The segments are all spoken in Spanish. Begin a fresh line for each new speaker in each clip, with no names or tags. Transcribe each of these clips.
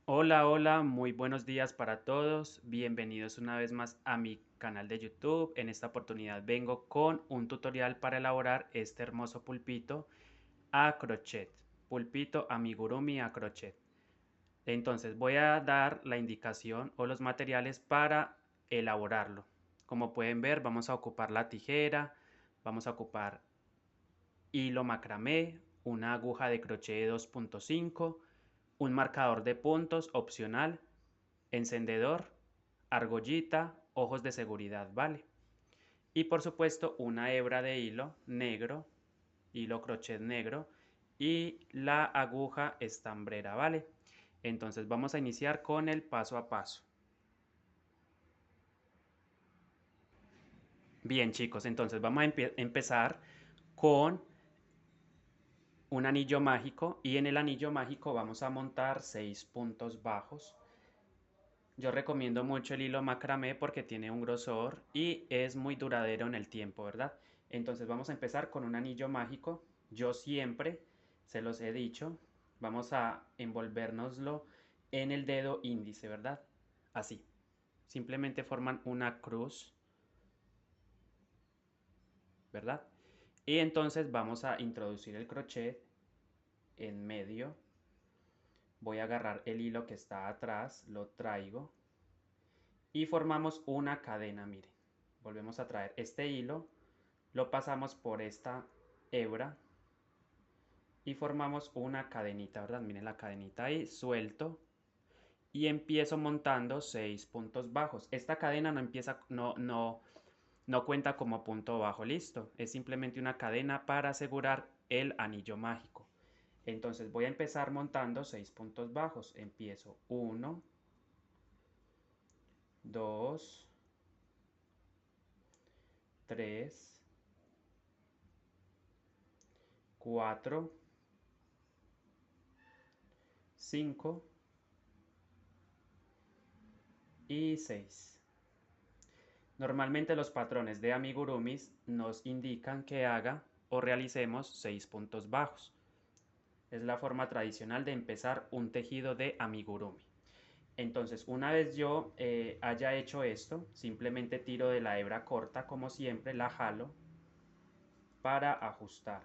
Hola, hola, muy buenos días para todos. Bienvenidos una vez más a mi canal de YouTube. En esta oportunidad vengo con un tutorial para elaborar este hermoso pulpito a crochet. Pulpito amigurumi a crochet. Entonces voy a dar la indicación o los materiales para elaborarlo. Como pueden ver, vamos a ocupar la tijera, vamos a ocupar hilo macramé, una aguja de crochet 2.5, un marcador de puntos opcional, encendedor, argollita, ojos de seguridad, ¿vale? Y por supuesto una hebra de hilo negro, hilo crochet negro y la aguja estambrera, ¿vale? Entonces vamos a iniciar con el paso a paso. Bien chicos, entonces vamos a empezar con un anillo mágico y en el anillo mágico vamos a montar 6 puntos bajos. Yo recomiendo mucho el hilo macramé porque tiene un grosor y es muy duradero en el tiempo, ¿verdad? Entonces vamos a empezar con un anillo mágico. Yo siempre, se los he dicho, vamos a envolvérnoslo en el dedo índice, ¿verdad? Así. Simplemente forman una cruz, ¿verdad? Y entonces vamos a introducir el crochet en medio. Voy a agarrar el hilo que está atrás, lo traigo y formamos una cadena, miren. Volvemos a traer este hilo, lo pasamos por esta hebra y formamos una cadenita, ¿verdad? Miren la cadenita ahí, suelto y empiezo montando 6 puntos bajos. Esta cadena no empieza, no cuenta como punto bajo, listo. Es simplemente una cadena para asegurar el anillo mágico. Entonces voy a empezar montando 6 puntos bajos. Empiezo 1, 2, 3, 4, 5 y 6. Normalmente los patrones de amigurumis nos indican que haga o realicemos 6 puntos bajos. Es la forma tradicional de empezar un tejido de amigurumi. Entonces, una vez yo haya hecho esto, simplemente tiro de la hebra corta, como siempre, la jalo para ajustar.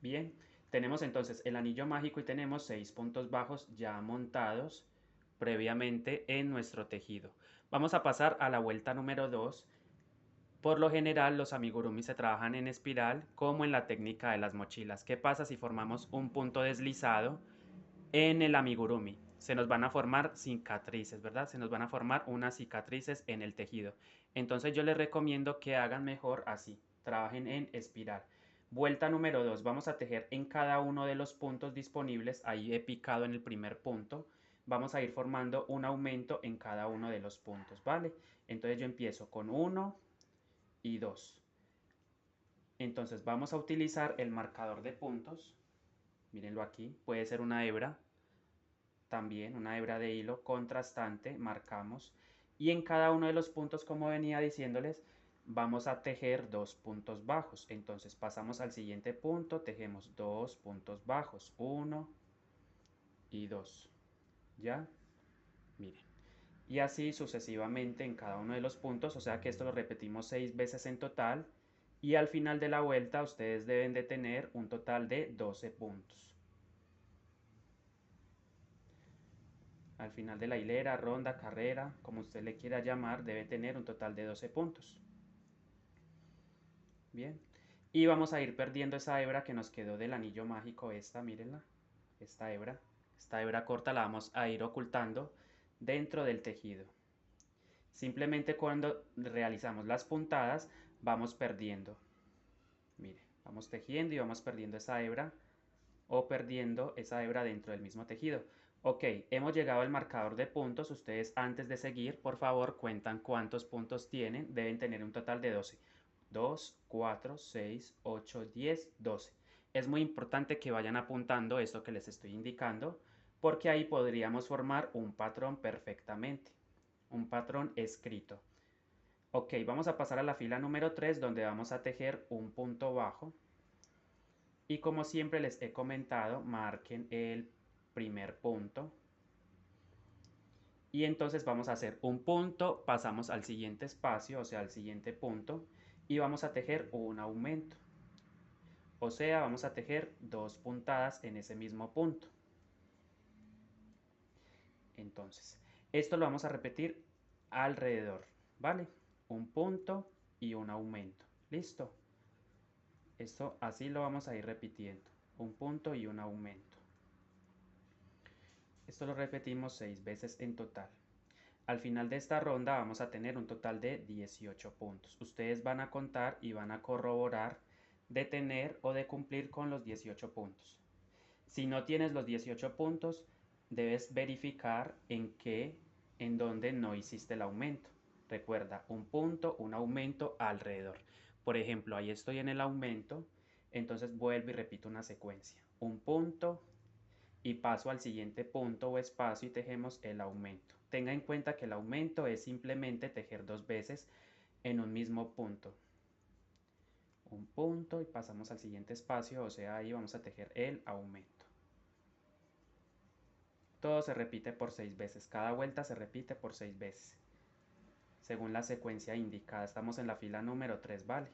Bien, tenemos entonces el anillo mágico y tenemos 6 puntos bajos ya montados previamente en nuestro tejido. Vamos a pasar a la vuelta número 2. Por lo general, los amigurumi se trabajan en espiral como en la técnica de las mochilas. ¿Qué pasa si formamos un punto deslizado en el amigurumi? Se nos van a formar cicatrices, ¿verdad? Se nos van a formar unas cicatrices en el tejido. Entonces yo les recomiendo que hagan mejor así, trabajen en espiral. Vuelta número 2, vamos a tejer en cada uno de los puntos disponibles. Ahí he picado en el primer punto. Vamos a ir formando un aumento en cada uno de los puntos, ¿vale? Entonces yo empiezo con 1 y 2. Entonces vamos a utilizar el marcador de puntos. Mírenlo aquí. Puede ser una hebra. También una hebra de hilo contrastante. Marcamos. Y en cada uno de los puntos, como venía diciéndoles, vamos a tejer 2 puntos bajos. Entonces pasamos al siguiente punto. Tejemos 2 puntos bajos. 1 y 2. ¿Ya? Miren. Y así sucesivamente en cada uno de los puntos, o sea que esto lo repetimos 6 veces en total y al final de la vuelta ustedes deben de tener un total de 12 puntos. Al final de la hilera, ronda, carrera, como usted le quiera llamar, debe tener un total de 12 puntos. Bien. Y vamos a ir perdiendo esa hebra que nos quedó del anillo mágico, esta, mírenla, esta hebra. Esta hebra corta la vamos a ir ocultando dentro del tejido. Simplemente cuando realizamos las puntadas vamos perdiendo. Mire, vamos tejiendo y vamos perdiendo esa hebra o perdiendo esa hebra dentro del mismo tejido. Ok, hemos llegado al marcador de puntos. Ustedes antes de seguir, por favor, cuentan cuántos puntos tienen. Deben tener un total de 12. 2, 4, 6, 8, 10, 12. Es muy importante que vayan apuntando esto que les estoy indicando, porque ahí podríamos formar un patrón perfectamente. Un patrón escrito. Ok, vamos a pasar a la fila número 3 donde vamos a tejer un punto bajo. Y como siempre les he comentado, marquen el primer punto. Y entonces vamos a hacer un punto, pasamos al siguiente espacio, o sea, al siguiente punto, y vamos a tejer un aumento. O sea, vamos a tejer 2 puntadas en ese mismo punto. Entonces, esto lo vamos a repetir alrededor, ¿vale? Un punto y un aumento. ¿Listo? Esto así lo vamos a ir repitiendo. Un punto y un aumento. Esto lo repetimos 6 veces en total. Al final de esta ronda vamos a tener un total de 18 puntos. Ustedes van a contar y van a corroborar de tener o de cumplir con los 18 puntos. Si no tienes los 18 puntos, debes verificar en dónde no hiciste el aumento. Recuerda, un punto, un aumento alrededor. Por ejemplo, ahí estoy en el aumento, entonces vuelvo y repito una secuencia. Un punto y paso al siguiente punto o espacio y tejemos el aumento. Tenga en cuenta que el aumento es simplemente tejer 2 veces en un mismo punto. Un punto y pasamos al siguiente espacio, o sea, ahí vamos a tejer el aumento. Todo se repite por 6 veces, cada vuelta se repite por 6 veces, según la secuencia indicada. Estamos en la fila número 3, ¿vale?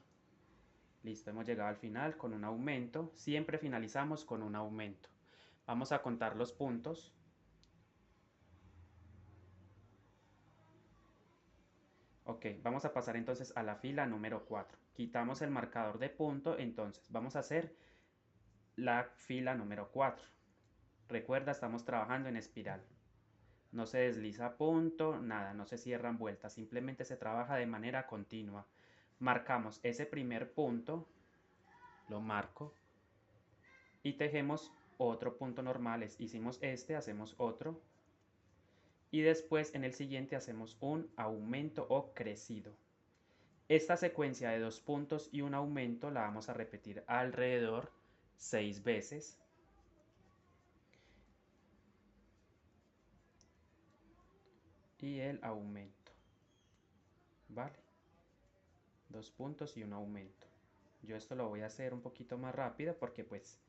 Listo, hemos llegado al final con un aumento. Siempre finalizamos con un aumento. Vamos a contar los puntos. Ok, vamos a pasar entonces a la fila número 4. Quitamos el marcador de punto, entonces vamos a hacer la fila número 4. Recuerda, estamos trabajando en espiral. No se desliza punto, nada, no se cierran vueltas, simplemente se trabaja de manera continua. Marcamos ese primer punto, lo marco, y tejemos otro punto normal. Hicimos este, hacemos otro, y después en el siguiente hacemos un aumento o crecido. Esta secuencia de 2 puntos y un aumento la vamos a repetir alrededor 6 veces. Y el aumento, ¿vale? 2 puntos y un aumento. Yo esto lo voy a hacer un poquito más rápido porque pues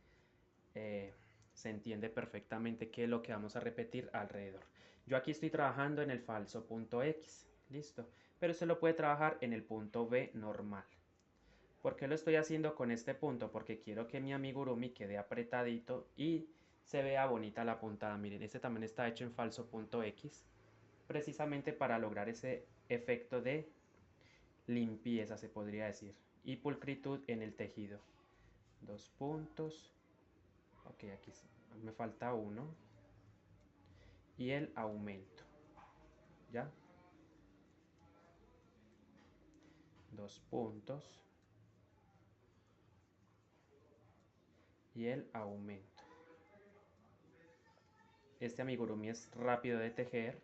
se entiende perfectamente qué es lo que vamos a repetir alrededor. Yo aquí estoy trabajando en el falso punto X, listo, pero se lo puede trabajar en el punto B normal. ¿Por qué lo estoy haciendo con este punto? Porque quiero que mi amigurumi quede apretadito y se vea bonita la puntada. Miren, este también está hecho en falso punto X, precisamente para lograr ese efecto de limpieza, se podría decir, y pulcritud en el tejido. 2 puntos. Ok, aquí me falta uno. Y el aumento. ¿Ya? 2 puntos. Y el aumento. Este amigurumi es rápido de tejer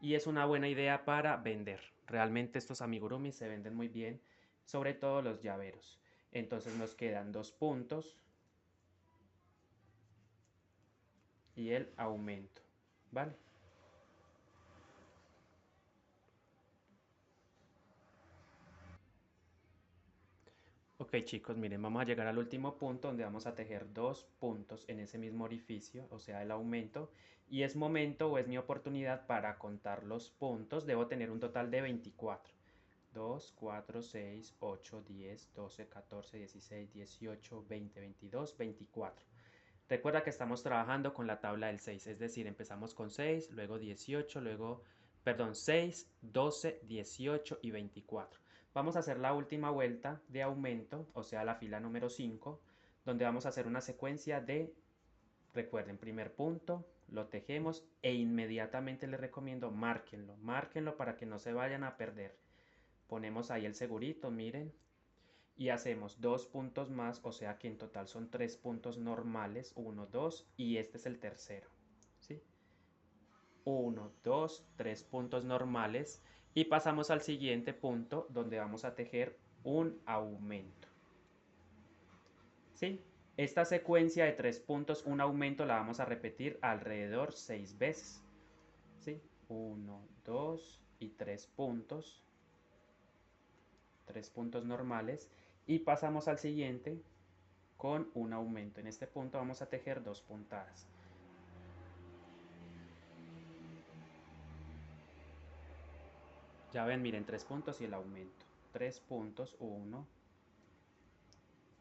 y es una buena idea para vender. Realmente estos amigurumis se venden muy bien, sobre todo los llaveros. Entonces nos quedan 2 puntos y el aumento, ¿vale? Ok chicos, miren, vamos a llegar al último punto donde vamos a tejer 2 puntos en ese mismo orificio, o sea, el aumento, y es momento o es mi oportunidad para contar los puntos. Debo tener un total de 24. 2, 4, 6, 8, 10, 12, 14, 16, 18, 20, 22, 24. Recuerda que estamos trabajando con la tabla del 6, es decir, empezamos con 6, luego 18, luego, perdón, 6, 12, 18 y 24. Vamos a hacer la última vuelta de aumento, o sea, la fila número 5, donde vamos a hacer una secuencia de, recuerden, primer punto, lo tejemos e inmediatamente les recomiendo márquenlo, márquenlo para que no se vayan a perder. Ponemos ahí el segurito, miren, y hacemos 2 puntos más, o sea que en total son 3 puntos normales, 1, 2 y este es el tercero, ¿sí? 1, 2, 3 puntos normales y pasamos al siguiente punto donde vamos a tejer un aumento, ¿sí? Esta secuencia de 3 puntos, un aumento la vamos a repetir alrededor 6 veces, ¿sí? 1, 2 y 3 puntos. 3 puntos normales y pasamos al siguiente con un aumento. En este punto vamos a tejer 2 puntadas. Ya ven, miren, 3 puntos y el aumento. 3 puntos, 1,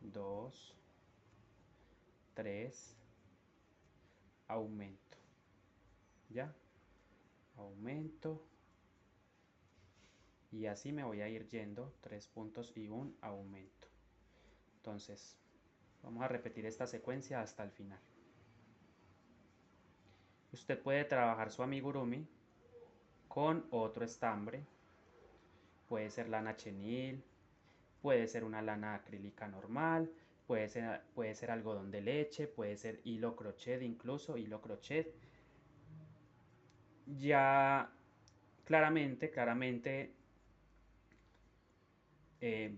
2, 3, aumento. ¿Ya? Aumento. Y así me voy a ir yendo, 3 puntos y un aumento. Entonces, vamos a repetir esta secuencia hasta el final. Usted puede trabajar su amigurumi con otro estambre. Puede ser lana chenil, puede ser una lana acrílica normal, puede ser algodón de leche, puede ser hilo crochet, incluso hilo crochet. Ya claramente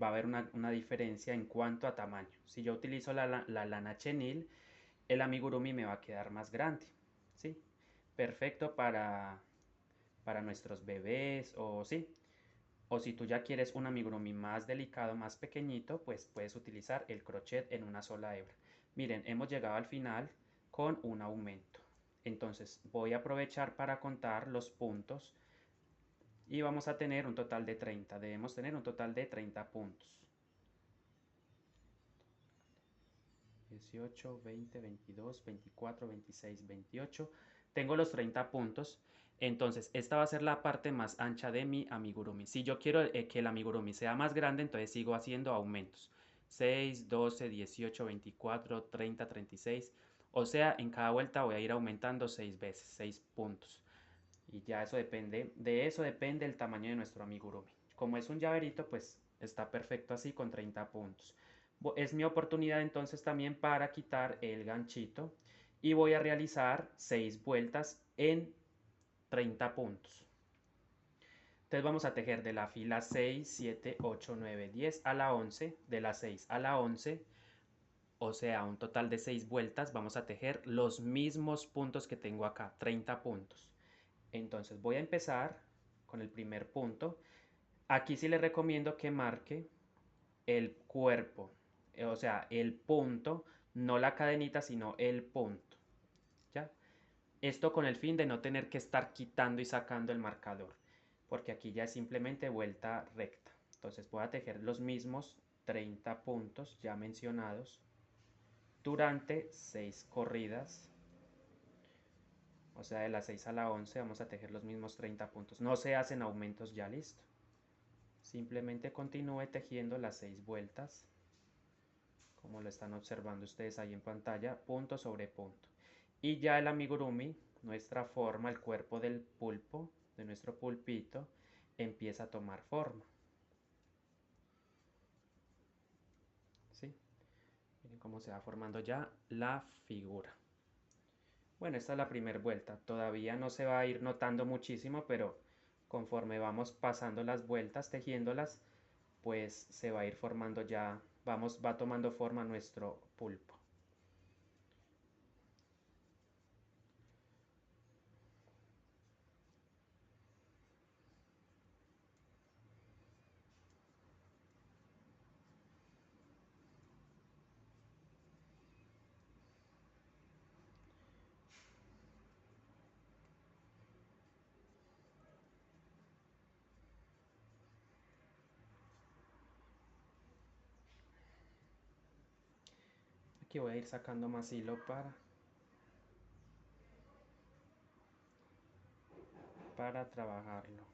va a haber una diferencia en cuanto a tamaño. Si yo utilizo la lana chenil, el amigurumi me va a quedar más grande, ¿sí? Perfecto para nuestros bebés o sí. O si tú ya quieres un amigurumi más delicado, más pequeñito, pues puedes utilizar el crochet en una sola hebra. Miren, hemos llegado al final con un aumento. Entonces voy a aprovechar para contar los puntos y vamos a tener un total de 30. Debemos tener un total de 30 puntos. 18, 20, 22, 24, 26, 28. Tengo los 30 puntos. Entonces, esta va a ser la parte más ancha de mi amigurumi. Si yo quiero que el amigurumi sea más grande, entonces sigo haciendo aumentos. 6, 12, 18, 24, 30, 36. O sea, en cada vuelta voy a ir aumentando 6 veces, 6 puntos. Y ya de eso depende el tamaño de nuestro amigurumi. Como es un llaverito, pues está perfecto así con 30 puntos. Es mi oportunidad entonces también para quitar el ganchito y voy a realizar 6 vueltas en 30 puntos. Entonces vamos a tejer de la fila 6, 7, 8, 9, 10 a la 11, de la 6 a la 11, o sea, un total de 6 vueltas, vamos a tejer los mismos puntos que tengo acá, 30 puntos. Entonces voy a empezar con el primer punto. Aquí sí les recomiendo que marque el cuerpo, o sea, el punto, no la cadenita, sino el punto. ¿Ya? Esto con el fin de no tener que estar quitando y sacando el marcador, porque aquí ya es simplemente vuelta recta. Entonces voy a tejer los mismos 30 puntos ya mencionados durante 6 corridas. O sea, de la 6 a la 11 vamos a tejer los mismos 30 puntos. No se hacen aumentos ya, listo. Simplemente continúe tejiendo las 6 vueltas, como lo están observando ustedes ahí en pantalla, punto sobre punto. Y ya el amigurumi, nuestra forma, el cuerpo del pulpo, de nuestro pulpito, empieza a tomar forma. ¿Sí? Miren cómo se va formando ya la figura. Bueno, esta es la primera vuelta. Todavía no se va a ir notando muchísimo, pero conforme vamos pasando las vueltas, tejiéndolas, pues se va a ir formando ya, va tomando forma nuestro pulpo. Aquí voy a ir sacando más hilo para trabajarlo.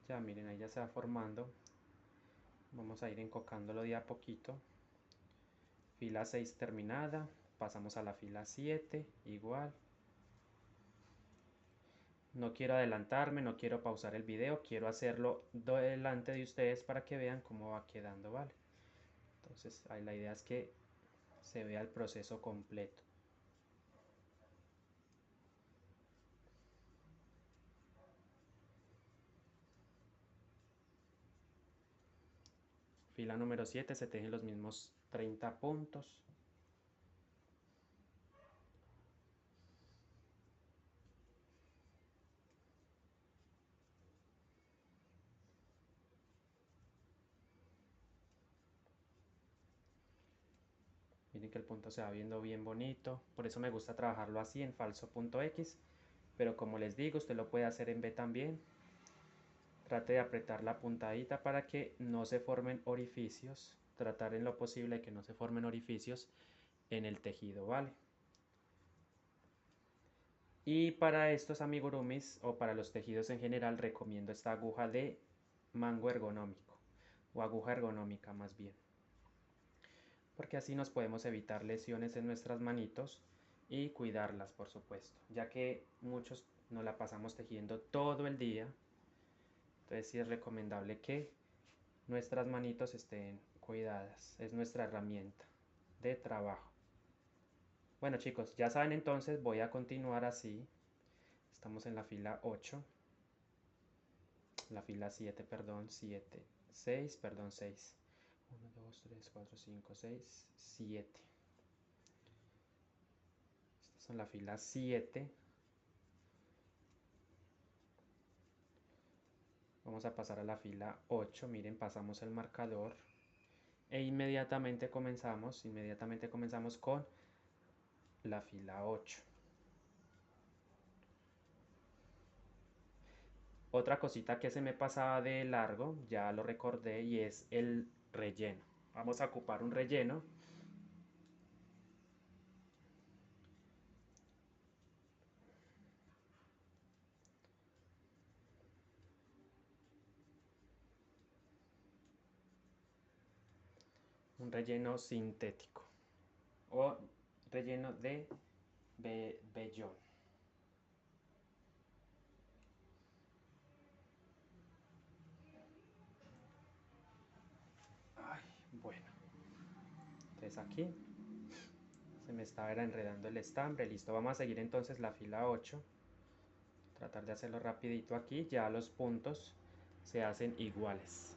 Ya miren, ahí ya se va formando. Vamos a ir encocándolo de a poquito. Fila 6 terminada. Pasamos a la fila 7, igual. No quiero adelantarme, no quiero pausar el video, quiero hacerlo delante de ustedes para que vean cómo va quedando, ¿vale? Entonces, ahí la idea es que se vea el proceso completo. Fila número 7 se tejen los mismos 30 puntos. Miren que el punto se va viendo bien bonito. Por eso me gusta trabajarlo así en falso punto X. Pero como les digo, usted lo puede hacer en B también. Trate de apretar la puntadita para que no se formen orificios. Tratar en lo posible de que no se formen orificios en el tejido, ¿vale? Y para estos amigurumis o para los tejidos en general recomiendo esta aguja de mango ergonómico o aguja ergonómica más bien, porque así nos podemos evitar lesiones en nuestras manitos y cuidarlas, por supuesto, ya que muchos nos la pasamos tejiendo todo el día. Entonces sí es recomendable que nuestras manitos estén cuidadas, es nuestra herramienta de trabajo. Bueno chicos, ya saben, entonces voy a continuar así. Estamos en la fila 8, la fila 7, perdón, 7, 6, perdón, 6. 1, 2, 3, 4, 5, 6, 7. Estas son la fila 7. Vamos a pasar a la fila 8. Miren, pasamos el marcador e inmediatamente comenzamos con la fila 8. Otra cosita que se me pasaba de largo, ya lo recordé, y es el relleno. Vamos a ocupar un relleno. Un relleno sintético o relleno de vellón. Ay, bueno. Entonces aquí se me estaba enredando el estambre. Listo, vamos a seguir entonces la fila 8. Tratar de hacerlo rapidito aquí. Ya los puntos se hacen iguales.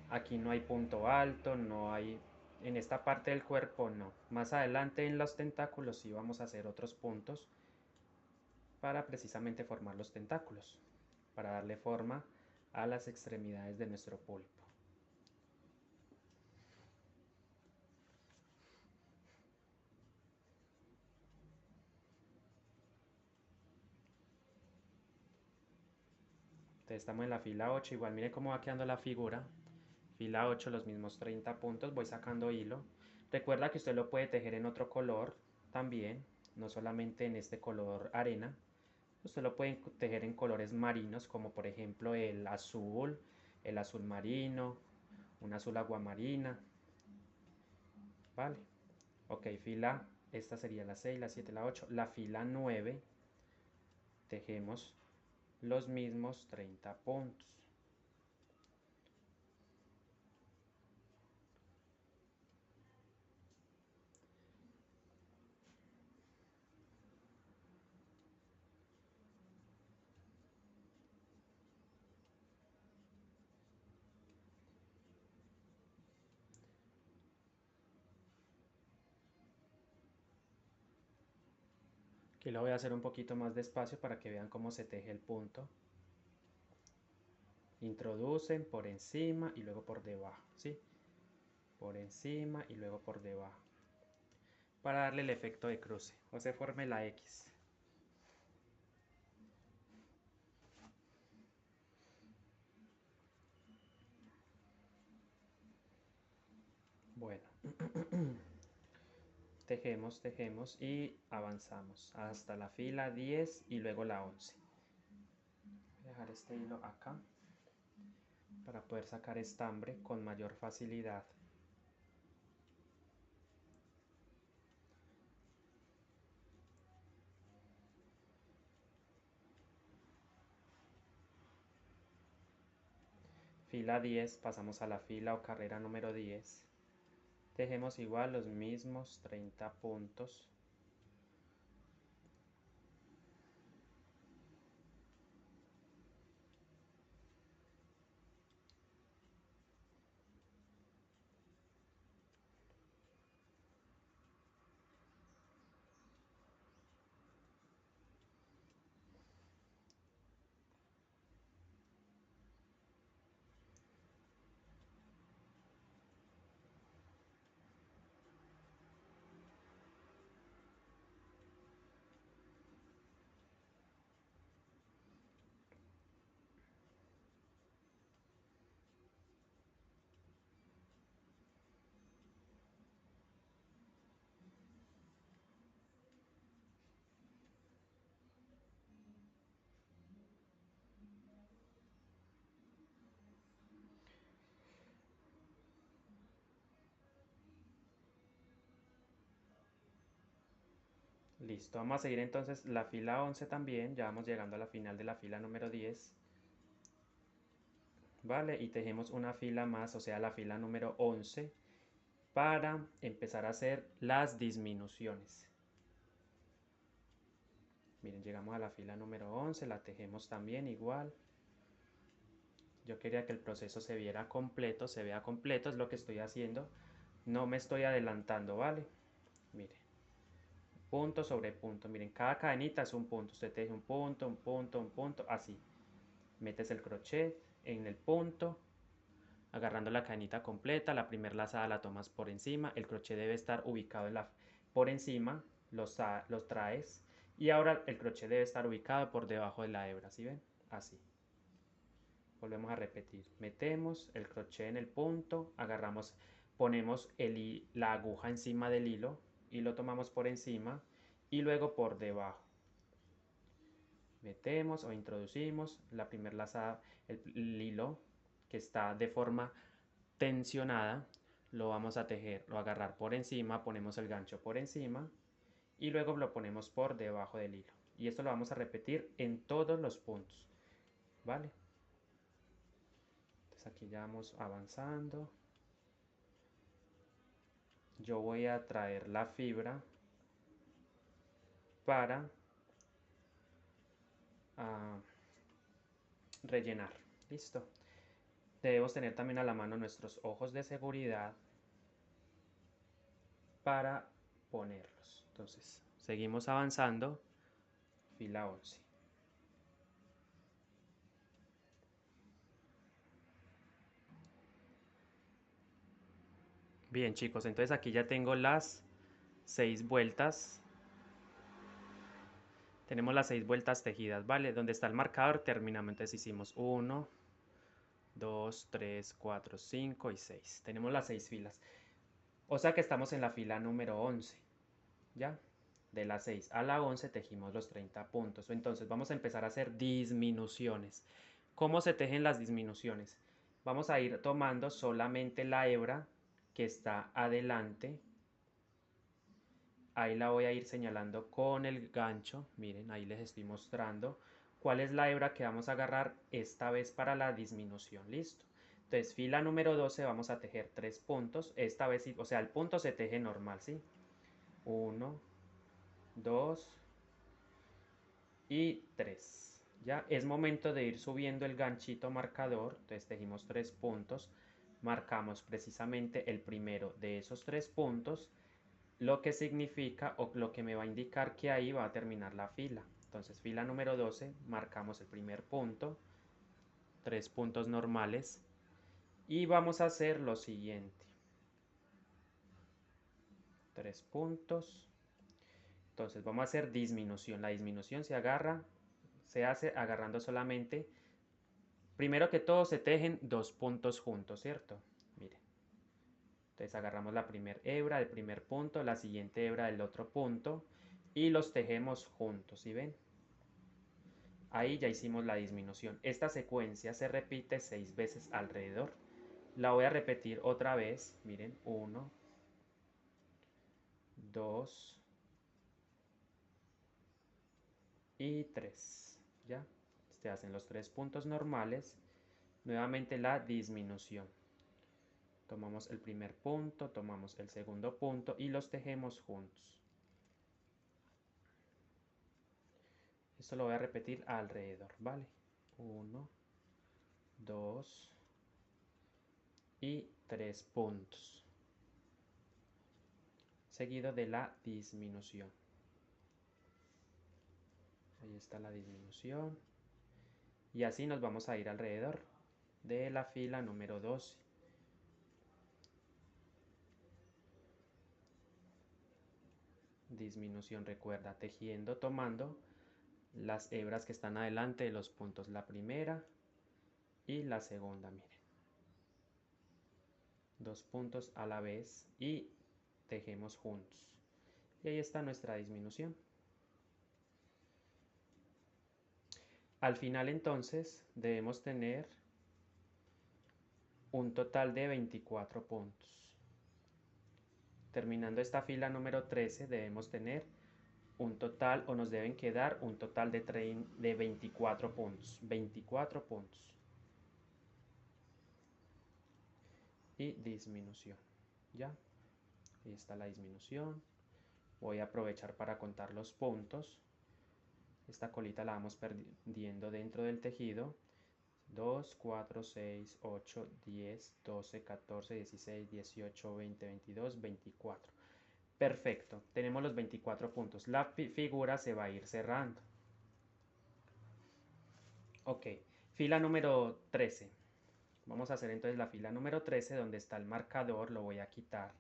Aquí no hay punto alto, no hay... En esta parte del cuerpo no. Más adelante en los tentáculos sí vamos a hacer otros puntos para precisamente formar los tentáculos, para darle forma a las extremidades de nuestro pulpo. Entonces estamos en la fila 8, igual mire cómo va quedando la figura. Fila 8, los mismos 30 puntos, voy sacando hilo. Recuerda que usted lo puede tejer en otro color también, no solamente en este color arena. Usted lo puede tejer en colores marinos, como por ejemplo el azul marino, un azul aguamarina. Vale. Ok, esta sería la 6, la 7, la 8. La fila 9, tejemos los mismos 30 puntos. Aquí lo voy a hacer un poquito más despacio para que vean cómo se teje el punto. Introducen por encima y luego por debajo, ¿sí? Por encima y luego por debajo. Para darle el efecto de cruce, o se forme la X. Bueno, tejemos y avanzamos hasta la fila 10 y luego la 11. Voy a dejar este hilo acá para poder sacar estambre con mayor facilidad. Fila 10, pasamos a la fila o carrera número 10. Tejemos igual los mismos 30 puntos. Listo, vamos a seguir entonces la fila 11 también, ya vamos llegando a la final de la fila número 10. ¿Vale? Y tejemos una fila más, o sea, la fila número 11, para empezar a hacer las disminuciones. Miren, llegamos a la fila número 11, la tejemos también igual. Yo quería que el proceso se viera completo, se vea completo, es lo que estoy haciendo. No me estoy adelantando, ¿vale? Miren, punto sobre punto. Miren, cada cadenita es un punto. Usted teje un punto, un punto, un punto, así. Metes el crochet en el punto, agarrando la cadenita completa. La primera lazada la tomas por encima. El crochet debe estar ubicado por encima. Los traes. Y ahora el crochet debe estar ubicado por debajo de la hebra, ¿sí ven? Así. Volvemos a repetir. Metemos el crochet en el punto, agarramos, ponemos la aguja encima del hilo y lo tomamos por encima y luego por debajo. Metemos o introducimos la primera lazada, el hilo que está de forma tensionada, lo vamos a tejer, lo agarrar por encima, ponemos el gancho por encima y luego lo ponemos por debajo del hilo. Y esto lo vamos a repetir en todos los puntos, ¿vale? Aquí ya vamos avanzando. Yo voy a traer la fibra para rellenar. Listo. Debemos tener también a la mano nuestros ojos de seguridad para ponerlos. Entonces, seguimos avanzando. Fila 11. Bien, chicos, entonces aquí ya tengo las 6 vueltas. Tenemos las 6 vueltas tejidas, ¿vale? Donde está el marcador terminamos. Entonces hicimos 1, 2, 3, 4, 5 y 6. Tenemos las 6 filas. O sea que estamos en la fila número 11. ¿Ya? De la 6 a la 11 tejimos los 30 puntos. Entonces vamos a empezar a hacer disminuciones. ¿Cómo se tejen las disminuciones? Vamos a ir tomando solamente la hebra que está adelante. Ahí la voy a ir señalando con el gancho. Miren, ahí les estoy mostrando cuál es la hebra que vamos a agarrar esta vez para la disminución. Listo. Entonces, fila número 12 vamos a tejer 3 puntos. Esta vez, o sea, el punto se teje normal, ¿sí? 1, 2 y 3. Ya es momento de ir subiendo el ganchito marcador. Entonces tejimos 3 puntos. Marcamos precisamente el primero de esos 3 puntos, lo que significa o lo que me va a indicar que ahí va a terminar la fila. Entonces fila número 12, marcamos el primer punto, 3 puntos normales y vamos a hacer lo siguiente. 3 puntos. Entonces vamos a hacer disminución. La disminución se hace agarrando solamente, primero que todo se tejen 2 puntos juntos, ¿cierto? Miren. Entonces agarramos la primera hebra del primer punto, la siguiente hebra del otro punto y los tejemos juntos, ¿sí ven? Ahí ya hicimos la disminución. Esta secuencia se repite 6 veces alrededor. La voy a repetir otra vez. Miren, 1, 2 y 3. ¿Ya? Se hacen los 3 puntos normales. Nuevamente la disminución. Tomamos el primer punto, tomamos el segundo punto y los tejemos juntos. Esto lo voy a repetir alrededor, ¿vale? 1, 2 y 3 puntos. Seguido de la disminución. Ahí está la disminución. Y así nos vamos a ir alrededor de la fila número 12. Disminución, recuerda, tejiendo, tomando las hebras que están adelante de los puntos. La primera y la segunda, miren. 2 puntos a la vez y tejemos juntos. Y ahí está nuestra disminución. Al final entonces debemos tener un total de 24 puntos. Terminando esta fila número 13 debemos tener un total, o nos deben quedar un total de 24 puntos. 24 puntos. Y disminución. ¿Ya? Ahí está la disminución. Voy a aprovechar para contar los puntos. Esta colita la vamos perdiendo dentro del tejido. 2, 4, 6, 8, 10, 12, 14, 16, 18, 20, 22, 24. Perfecto, tenemos los 24 puntos. La figura se va a ir cerrando. Ok, fila número 13. Vamos a hacer entonces la fila número 13 donde está el marcador, lo voy a quitar.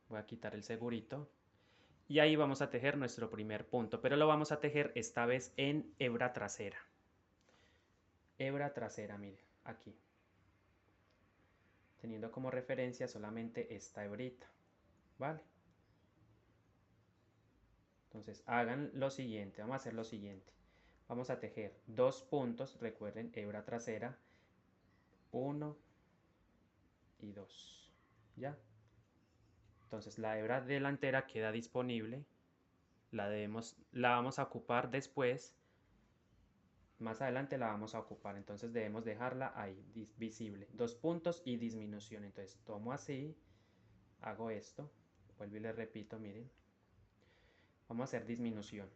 Voy a quitar el segurito. Y ahí vamos a tejer nuestro primer punto, pero lo vamos a tejer esta vez en hebra trasera. Hebra trasera, mire, aquí. Teniendo como referencia solamente esta hebrita, ¿vale? Entonces hagan lo siguiente, vamos a hacer lo siguiente. Vamos a tejer 2 puntos, recuerden, hebra trasera, 1 y 2, ¿ya? Entonces la hebra delantera queda disponible, la vamos a ocupar después, más adelante la vamos a ocupar, entonces debemos dejarla ahí, visible. 2 puntos y disminución, entonces tomo así, hago esto, vuelvo y les repito, miren. Vamos a hacer disminución,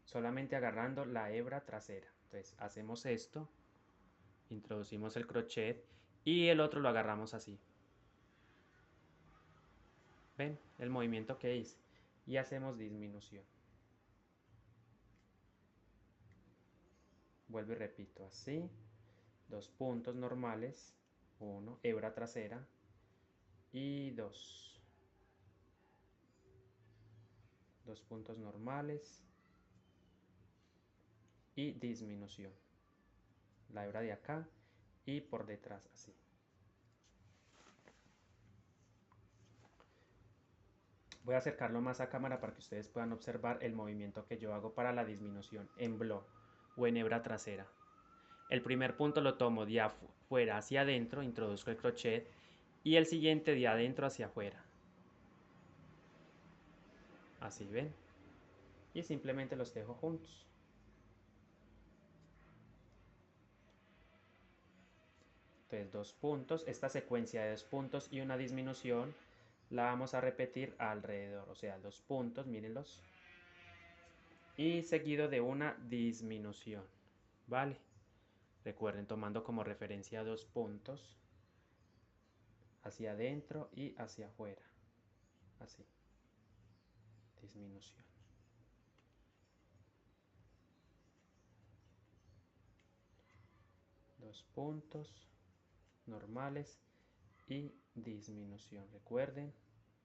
solamente agarrando la hebra trasera. Entonces hacemos esto, introducimos el crochet y el otro lo agarramos así. ¿Ven el movimiento que hice? Y hacemos disminución. Vuelvo y repito, así. 2 puntos normales, 1, hebra trasera y 2. 2 puntos normales y disminución. La hebra de acá y por detrás así. Voy a acercarlo más a cámara para que ustedes puedan observar el movimiento que yo hago para la disminución en bloc o en hebra trasera. El primer punto lo tomo de afuera hacia adentro, introduzco el crochet y el siguiente de adentro hacia afuera. Así, ¿ven? Y simplemente los tejo juntos. Entonces 2 puntos, esta secuencia de 2 puntos y una disminución la vamos a repetir alrededor, o sea, 2 puntos, mírenlos, y seguido de una disminución, ¿vale? Recuerden, tomando como referencia 2 puntos hacia adentro y hacia afuera, así, disminución. 2 puntos normales y disminución. Recuerden,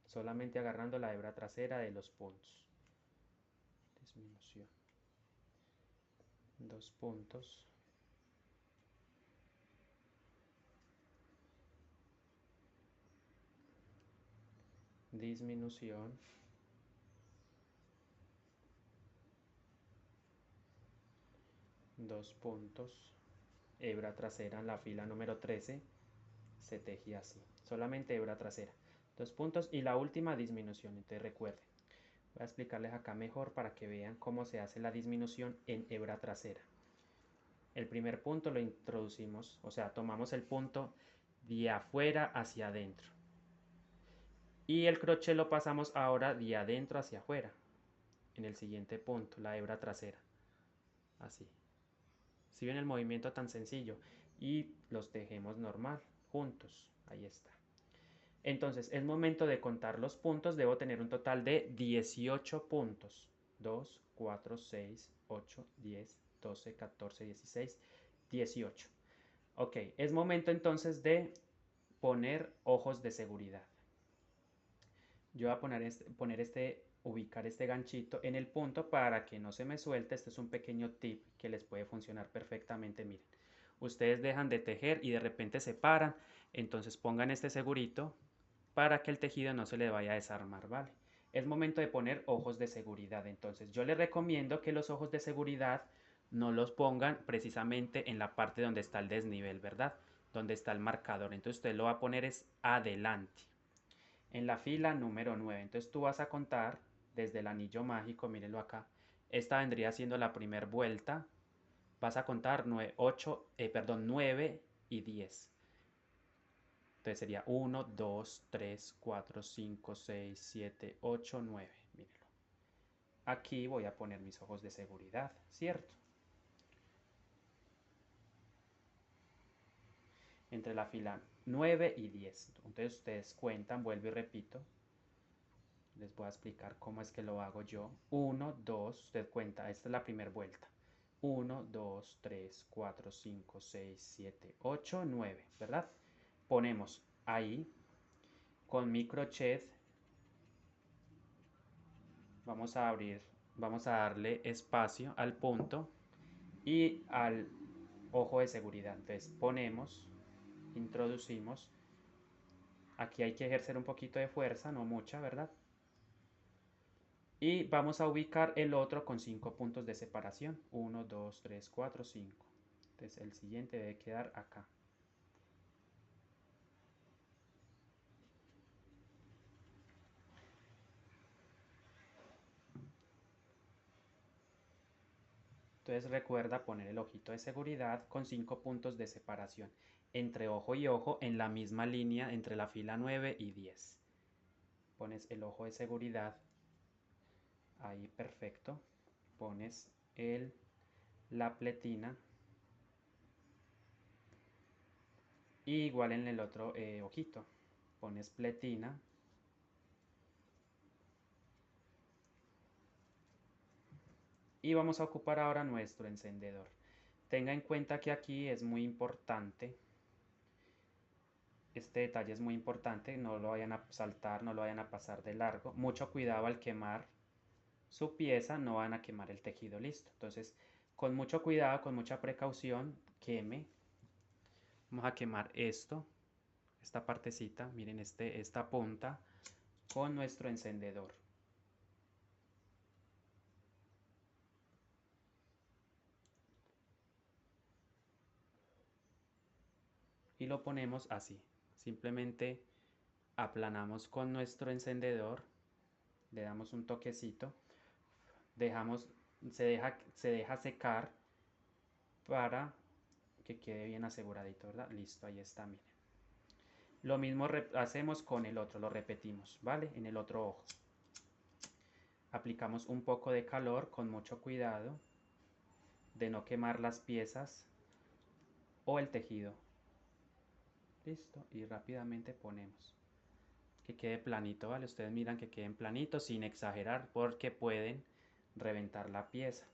solamente agarrando la hebra trasera de los puntos. Disminución. 2 puntos. Disminución. 2 puntos. Hebra trasera en la fila número 13 se teje así, solamente hebra trasera, 2 puntos y la última disminución. Entonces recuerden, voy a explicarles acá mejor para que vean cómo se hace la disminución en hebra trasera. El primer punto lo introducimos, o sea, tomamos el punto de afuera hacia adentro y el crochet lo pasamos ahora de adentro hacia afuera en el siguiente punto, la hebra trasera, así. Si ven el movimiento tan sencillo, y los tejemos normal, juntos, ahí está. Entonces es momento de contar los puntos, debo tener un total de 18 puntos. 2, 4, 6, 8, 10, 12, 14, 16, 18. Ok, es momento entonces de poner ojos de seguridad. Yo voy a ubicar este ganchito en el punto para que no se me suelte. Este es un pequeño tip que les puede funcionar perfectamente. Miren, ustedes dejan de tejer y de repente se paran, entonces pongan este segurito para que el tejido no se le vaya a desarmar, ¿vale? Es momento de poner ojos de seguridad. Entonces yo les recomiendo que los ojos de seguridad no los pongan precisamente en la parte donde está el desnivel, ¿verdad? Donde está el marcador. Entonces usted lo va a poner es adelante, en la fila número 9. Entonces tú vas a contar desde el anillo mágico, mírenlo acá. Esta vendría siendo la primera vuelta. Vas a contar 9 y 10. Entonces sería 1, 2, 3, 4, 5, 6, 7, 8, 9. Mírenlo. Aquí voy a poner mis ojos de seguridad, ¿cierto? Entre la fila 9 y 10. Entonces ustedes cuentan, vuelvo y repito. Les voy a explicar cómo es que lo hago yo. 1, 2, usted cuenta, esta es la primera vuelta. 1, 2, 3, 4, 5, 6, 7, 8, 9, ¿verdad? Ponemos ahí, con mi crochet, vamos a abrir, vamos a darle espacio al punto y al ojo de seguridad. Entonces ponemos, introducimos, aquí hay que ejercer un poquito de fuerza, no mucha, ¿verdad? Y vamos a ubicar el otro con 5 puntos de separación. 1, 2, 3, 4, 5. Entonces el siguiente debe quedar acá. Entonces recuerda poner el ojito de seguridad con 5 puntos de separación entre ojo y ojo en la misma línea entre la fila 9 y 10. Pones el ojo de seguridad ahí, perfecto. Pones la pletina y igual en el otro ojito. Pones pletina y vamos a ocupar ahora nuestro encendedor. Tenga en cuenta que aquí es muy importante, este detalle es muy importante, no lo vayan a saltar, no lo vayan a pasar de largo. Mucho cuidado al quemar su pieza, no van a quemar el tejido, listo. Entonces, con mucho cuidado, con mucha precaución, queme. Vamos a quemar esta partecita, miren esta punta, con nuestro encendedor. Y lo ponemos así. Simplemente aplanamos con nuestro encendedor, le damos un toquecito, se deja secar para que quede bien aseguradito, ¿verdad? Listo, ahí está, miren. Lo mismo hacemos con el otro, lo repetimos, ¿vale? En el otro ojo. Aplicamos un poco de calor con mucho cuidado de no quemar las piezas o el tejido. Listo, y rápidamente ponemos. Que quede planito, ¿vale? Ustedes miran que queden planitos sin exagerar porque pueden reventar la pieza.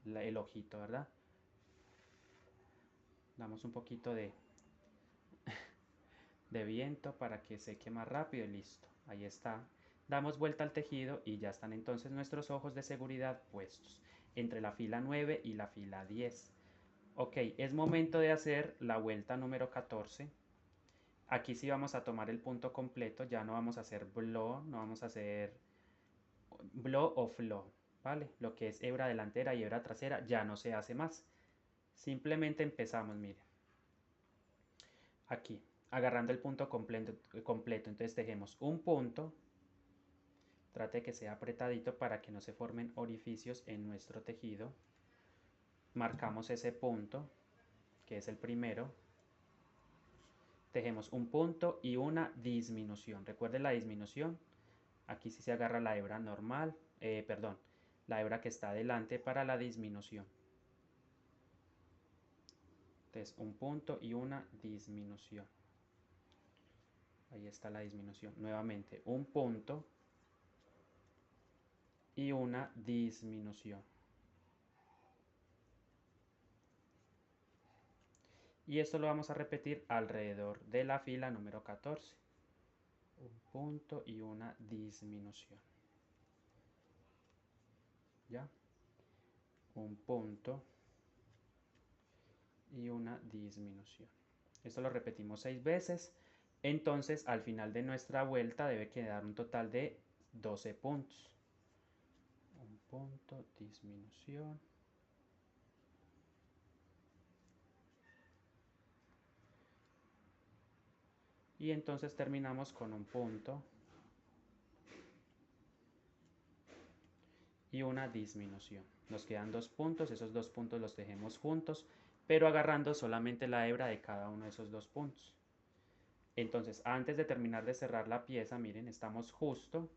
El ojito, ¿verdad? Damos un poquito de viento para que seque más rápido y listo. Ahí está. Damos vuelta al tejido y ya están entonces nuestros ojos de seguridad puestos entre la fila 9 y la fila 10. Ok, es momento de hacer la vuelta número 14. Aquí sí vamos a tomar el punto completo, ya no vamos a hacer blow, no vamos a hacer blow o flow, ¿vale? Lo que es hebra delantera y hebra trasera ya no se hace más. Simplemente empezamos, miren. Aquí, agarrando el punto completo. Entonces tejemos un punto. Trate que sea apretadito para que no se formen orificios en nuestro tejido. Marcamos ese punto, que es el primero. Tejemos un punto y una disminución. Recuerden la disminución. Aquí sí se agarra la hebra normal, perdón, la hebra que está adelante para la disminución. Entonces un punto y una disminución. Ahí está la disminución. Nuevamente un punto y una disminución. Y esto lo vamos a repetir alrededor de la fila número 14. Un punto y una disminución. ¿Ya? Un punto y una disminución. Esto lo repetimos 6 veces. Entonces, al final de nuestra vuelta debe quedar un total de 12 puntos. Un punto, disminución. Y entonces terminamos con un punto y una disminución. Nos quedan 2 puntos, esos 2 puntos los tejemos juntos, pero agarrando solamente la hebra de cada uno de esos 2 puntos. Entonces, antes de terminar de cerrar la pieza, miren, estamos justo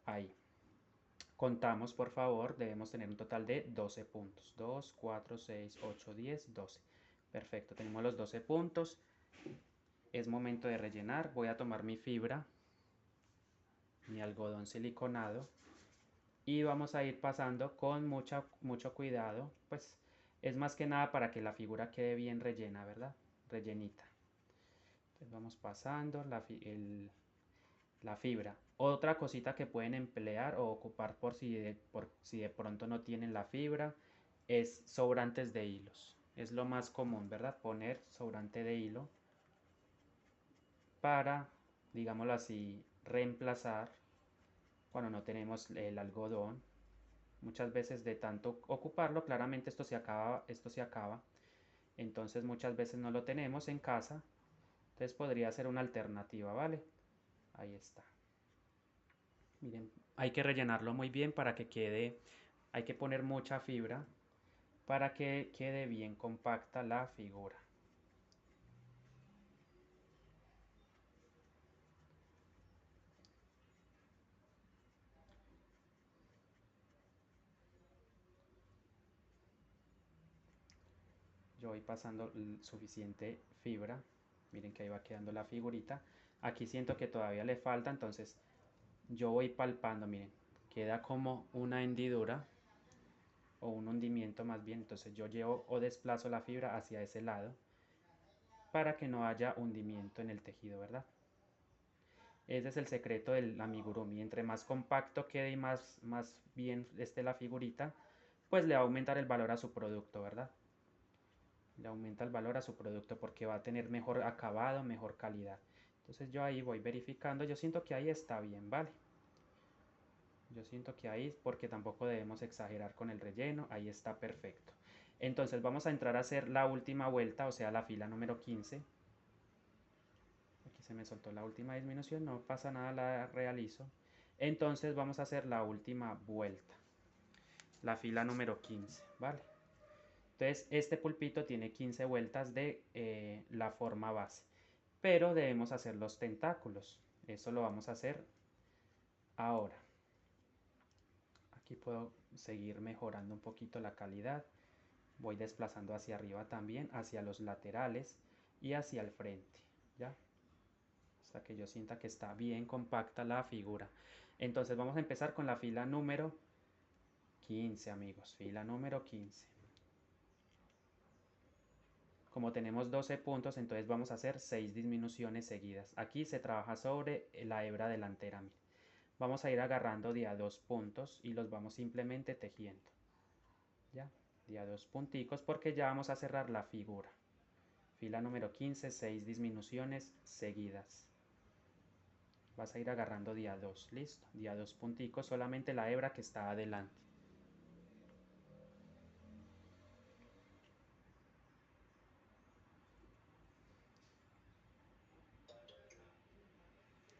ahí. Contamos, por favor, debemos tener un total de 12 puntos. 2, 4, 6, 8, 10, 12. Perfecto, tenemos los 12 puntos. Es momento de rellenar. Voy a tomar mi fibra, mi algodón siliconado, y vamos a ir pasando con mucho cuidado. Pues es más que nada para que la figura quede bien rellena, ¿verdad? Rellenita. Entonces vamos pasando la fibra. Otra cosita que pueden emplear o ocupar por si de pronto no tienen la fibra es sobrantes de hilos. Es lo más común, ¿verdad? Poner sobrante de hilo para, digámoslo así, reemplazar cuando no tenemos el algodón. Muchas veces de tanto ocuparlo, claramente esto se acaba, entonces muchas veces no lo tenemos en casa, entonces podría ser una alternativa, ¿vale? Ahí está. Miren, hay que rellenarlo muy bien para que quede, hay que poner mucha fibra para que quede bien compacta la figura. Yo voy pasando suficiente fibra. Miren que ahí va quedando la figurita. Aquí siento que todavía le falta, entonces yo voy palpando, miren, queda como una hendidura o un hundimiento más bien, entonces yo llevo o desplazo la fibra hacia ese lado para que no haya hundimiento en el tejido, ¿verdad? Ese es el secreto del amigurumi. Entre más compacto quede y más bien esté la figurita, pues le va a aumentar el valor a su producto, ¿verdad? Le aumenta el valor a su producto porque va a tener mejor acabado, mejor calidad. Entonces yo ahí voy verificando, yo siento que ahí está bien, ¿vale? Yo siento que ahí, porque tampoco debemos exagerar con el relleno, ahí está perfecto. Entonces vamos a entrar a hacer la última vuelta, o sea, la fila número 15. Aquí se me soltó la última disminución, no pasa nada, la realizo. Entonces vamos a hacer la última vuelta, la fila número 15, ¿vale? Entonces este pulpito tiene 15 vueltas de la forma base, pero debemos hacer los tentáculos. Eso lo vamos a hacer ahora. Aquí puedo seguir mejorando un poquito la calidad. Voy desplazando hacia arriba también, hacia los laterales y hacia el frente, ¿ya? Hasta que yo sienta que está bien compacta la figura. Entonces vamos a empezar con la fila número 15, amigos. Fila número 15. Como tenemos 12 puntos, entonces vamos a hacer 6 disminuciones seguidas. Aquí se trabaja sobre la hebra delantera. Mire. Vamos a ir agarrando de a 2 puntos y los vamos simplemente tejiendo. ¿Ya? De a 2 punticos porque ya vamos a cerrar la figura. Fila número 15, 6 disminuciones seguidas. Vas a ir agarrando de a 2, listo. De a 2 punticos, solamente la hebra que está adelante.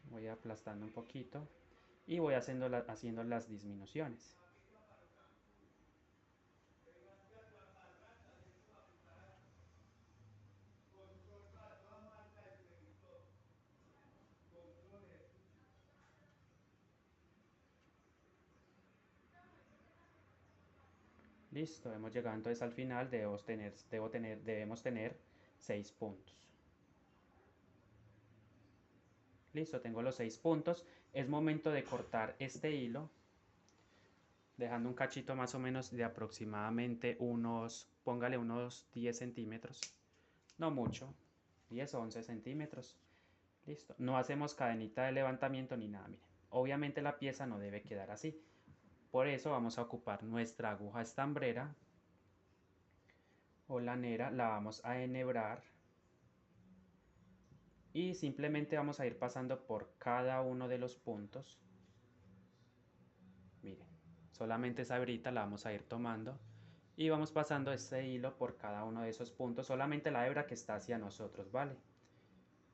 Voy aplastando un poquito y voy haciendo las disminuciones. Listo, hemos llegado entonces al final, debemos tener 6 puntos. Listo, tengo los 6 puntos. Es momento de cortar este hilo, dejando un cachito más o menos de aproximadamente póngale unos 10 centímetros. No mucho, 10 o 11 centímetros. Listo, no hacemos cadenita de levantamiento ni nada, miren. Obviamente la pieza no debe quedar así. Por eso vamos a ocupar nuestra aguja estambrera o lanera, la vamos a enhebrar y simplemente vamos a ir pasando por cada uno de los puntos. Miren, solamente esa hebrita la vamos a ir tomando y vamos pasando este hilo por cada uno de esos puntos, solamente la hebra que está hacia nosotros, ¿vale?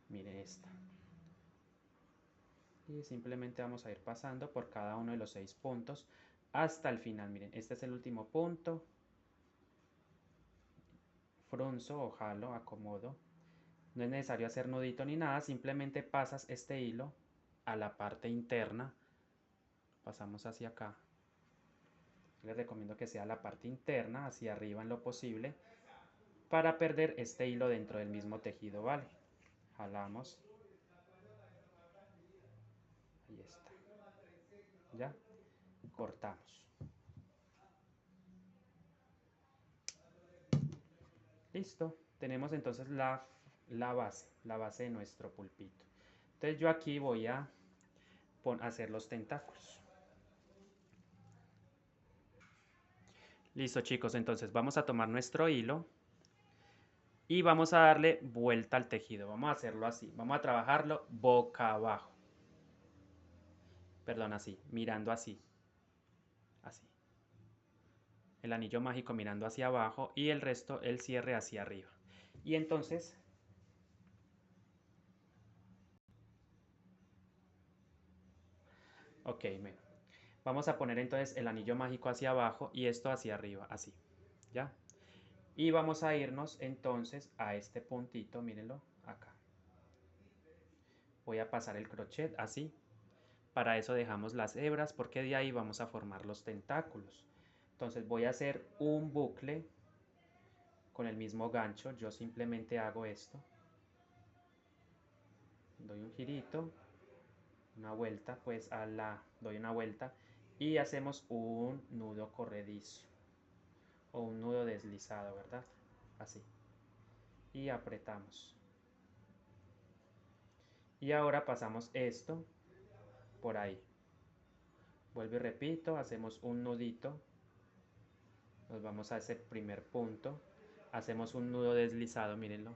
Miren esta. Y simplemente vamos a ir pasando por cada uno de los 6 puntos hasta el final. Miren, este es el último punto. Frunzo o jalo, acomodo. No es necesario hacer nudito ni nada, simplemente pasas este hilo a la parte interna. Pasamos hacia acá. Les recomiendo que sea la parte interna, hacia arriba en lo posible, para perder este hilo dentro del mismo tejido, ¿vale? Jalamos. Ahí está. Ya. Cortamos. Listo. Tenemos entonces la base de nuestro pulpito. Entonces yo aquí voy a hacer los tentáculos. Listo, chicos, entonces vamos a tomar nuestro hilo y vamos a darle vuelta al tejido. Vamos a hacerlo así. Vamos a trabajarlo boca abajo. Perdón, así, mirando así. Así. El anillo mágico mirando hacia abajo y el resto, el cierre hacia arriba. Y entonces... Ok, vamos a poner entonces el anillo mágico hacia abajo y esto hacia arriba, así. ¿Ya? Y vamos a irnos entonces a este puntito, mírenlo, acá. Voy a pasar el crochet así. Para eso dejamos las hebras porque de ahí vamos a formar los tentáculos. Entonces voy a hacer un bucle con el mismo gancho. Yo simplemente hago esto. Doy un girito, una vuelta, pues doy una vuelta y hacemos un nudo corredizo o un nudo deslizado, ¿verdad? Así. Y apretamos. Y ahora pasamos esto por ahí. Vuelvo y repito, hacemos un nudito, nos vamos a ese primer punto, hacemos un nudo deslizado, mírenlo.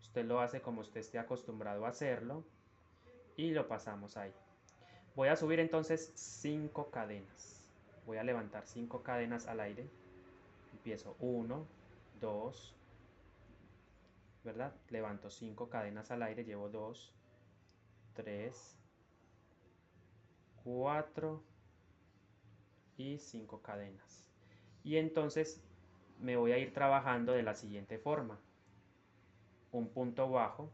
Usted lo hace como usted esté acostumbrado a hacerlo y lo pasamos ahí. Voy a subir entonces 5 cadenas. Voy a levantar 5 cadenas al aire. Empiezo 1, 2, ¿verdad? Levanto 5 cadenas al aire, llevo 2, 3, 4 y 5 cadenas. Y entonces me voy a ir trabajando de la siguiente forma. Un punto bajo.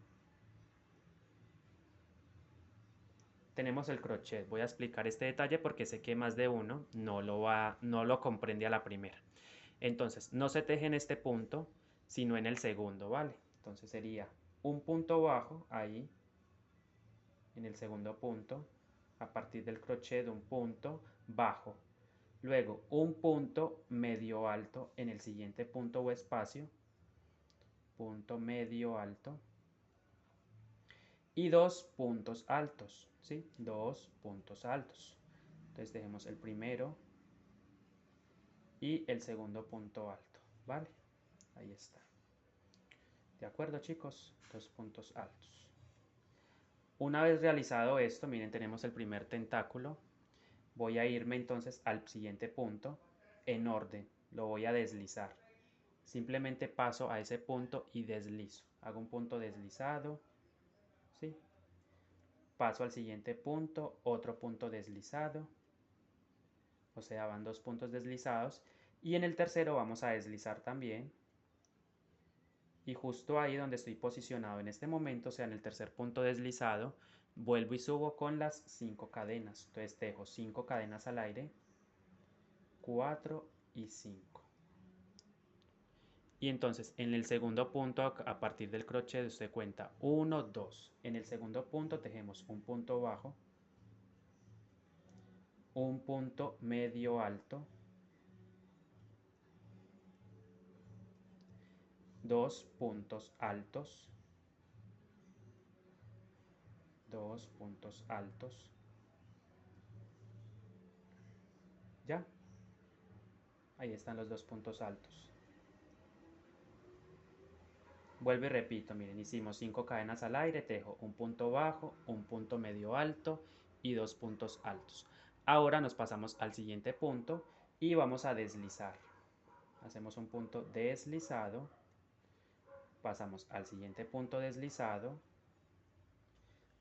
Tenemos el crochet. Voy a explicar este detalle porque sé que más de uno no lo comprende a la primera. Entonces, no se teje en este punto, sino en el segundo, ¿vale? Entonces sería un punto bajo ahí, en el segundo punto, a partir del crochet un punto bajo. Luego un punto medio alto en el siguiente punto o espacio, punto medio alto. Y 2 puntos altos, ¿sí? 2 puntos altos. Entonces dejemos el primero y el segundo punto alto, ¿vale? Ahí está. ¿De acuerdo, chicos? 2 puntos altos. Una vez realizado esto, miren, tenemos el primer tentáculo. Voy a irme entonces al siguiente punto en orden. Lo voy a deslizar. Simplemente paso a ese punto y deslizo. Hago un punto deslizado, ¿sí? Paso al siguiente punto, otro punto deslizado. O sea, van 2 puntos deslizados. Y en el tercero vamos a deslizar también. Y justo ahí donde estoy posicionado en este momento, o sea, en el tercer punto deslizado, vuelvo y subo con las 5 cadenas. Entonces dejo 5 cadenas al aire, 4 y 5. Y entonces en el segundo punto, a partir del crochet, usted cuenta 1, 2. En el segundo punto tejemos un punto bajo, un punto medio alto, 2 puntos altos, 2 puntos altos. ¿Ya? Ahí están los 2 puntos altos. Vuelvo y repito, miren, hicimos 5 cadenas al aire, tejo un punto bajo, un punto medio alto y 2 puntos altos. Ahora nos pasamos al siguiente punto y vamos a deslizar. Hacemos un punto deslizado, pasamos al siguiente punto deslizado,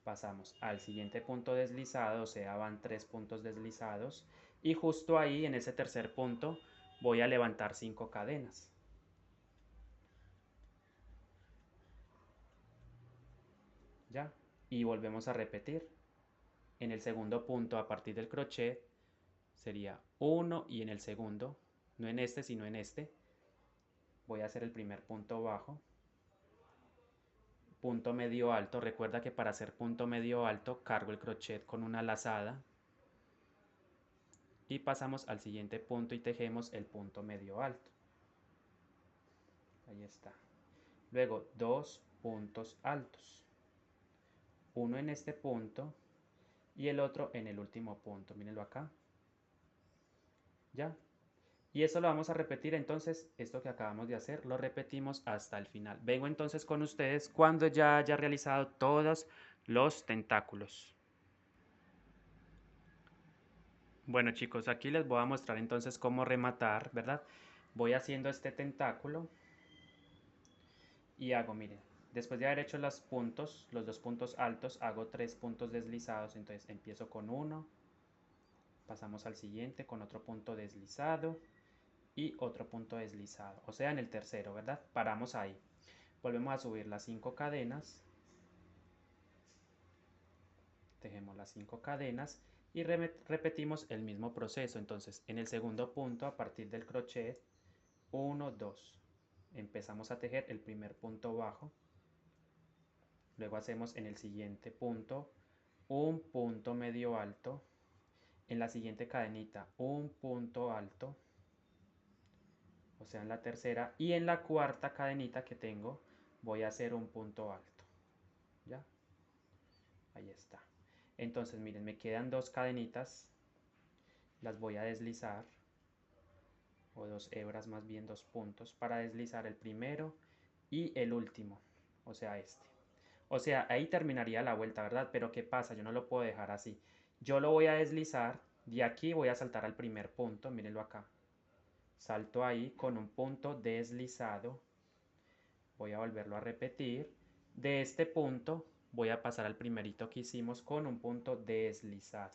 Pasamos al siguiente punto deslizado, o sea, van 3 puntos deslizados, y justo ahí, en ese tercer punto, voy a levantar 5 cadenas. ¿Ya? Y volvemos a repetir. En el segundo punto, a partir del crochet, sería 1, y en el segundo, no en este, sino en este, voy a hacer el primer punto bajo, punto medio alto. Recuerda que para hacer punto medio alto cargo el crochet con una lazada y pasamos al siguiente punto y tejemos el punto medio alto. Ahí está. Luego 2 puntos altos, uno en este punto y el otro en el último punto. Mírenlo acá. ¿Ya? Y eso lo vamos a repetir entonces, esto que acabamos de hacer, lo repetimos hasta el final. Vengo entonces con ustedes cuando ya haya realizado todos los tentáculos. Bueno chicos, aquí les voy a mostrar entonces cómo rematar, ¿verdad? Voy haciendo este tentáculo y hago, miren, después de haber hecho los puntos, los 2 puntos altos, hago 3 puntos deslizados, entonces empiezo con uno, pasamos al siguiente con otro punto deslizado y otro punto deslizado, o sea en el tercero, ¿verdad? Paramos ahí. Volvemos a subir las 5 cadenas, tejemos las 5 cadenas y repetimos el mismo proceso. Entonces en el segundo punto, a partir del crochet 1, 2, empezamos a tejer el primer punto bajo, luego hacemos en el siguiente punto un punto medio alto, en la siguiente cadenita un punto alto, o sea en la tercera, y en la cuarta cadenita que tengo voy a hacer un punto alto. ¿Ya? Ahí está. Entonces miren, me quedan 2 cadenitas, las voy a deslizar, o 2 hebras, más bien 2 puntos, para deslizar el primero y el último, o sea este. O sea, ahí terminaría la vuelta, ¿verdad? Pero ¿qué pasa? Yo no lo puedo dejar así. Yo lo voy a deslizar, de aquí voy a saltar al primer punto, mírenlo acá. Salto ahí con un punto deslizado, voy a volverlo a repetir. De este punto voy a pasar al primerito que hicimos con un punto deslizado.